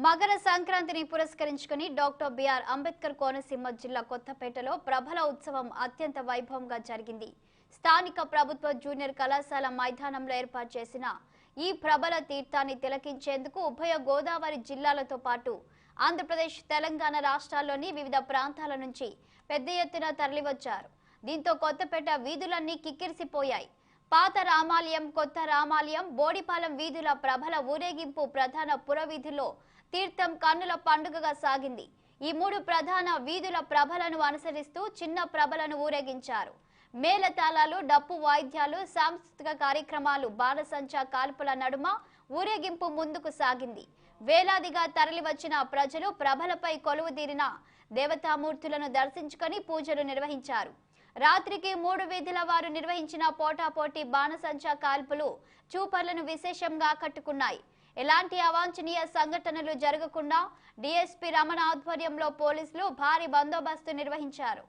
మకర సంక్రాంతిని పురస్కరించుకుని doctor BR Ambedkar Konaseema జిల్లా కొత్తపేటలో ప్రభల ఉత్సవం అత్యంత వైభవంగా జరిగింది. స్థానిక ప్రభుత్వ జూనియర్ కళాశాల మైదానంలో ఏర్పాటు చేసిన ఈ ప్రభల తీర్థాన్ని తిలకించేందుకు ఉభయ గోదావరి జిల్లాలతో పాటు ఆంధ్రప్రదేశ్, తెలంగాణ రాష్ట్రాల్లోని వివిధ ప్రాంతాల నుంచి పెద్ద ఎత్తున తరలివచ్చారు. దీంతో కొత్తపేట వీధులన్నీ కిక్కిరిసిపోయాయి. పాత రామాలయం, కొత్త రామాలయం, బోడిపాలెం వీధుల ప్రభల ఊరేగింపు ప్రధాన పురవీధుల్లో తీర్థం కన్నుల పండుగగా సాగింది. ఈ మూడు ప్రధాన వీధుల ప్రభలను అనుసరిస్తూ చిన్న ప్రభలను ఊరేగించారు. మేళతాళాలు, డప్పు వాయిద్యాలు, సాంస్కృతిక కార్యక్రమాలు, బాణసంచా కాల్పుల నడుమ ఊరేగింపు ముందుకు సాగింది. వేలాదిగా తరలివచ్చిన ప్రజలు ప్రభలపై కొలువుదీరిన దేవతామూర్తులను దర్శించుకొని పూజలు నిర్వహించారు. రాత్రికి 3 వీధుల వారు నిర్వహించిన పోటాపోటీ బాణసంచా కాల్పులు చూపర్లను విశేషంగా ఆకట్టుకున్నాయి. ఎలాంటి అవాంఛనీయ సంఘటనలు జరగకుండా డీఎస్పీ రమణ ఆధ్వర్యంలో పోలీసులు భారీ బందోబస్తు నిర్వహించారు.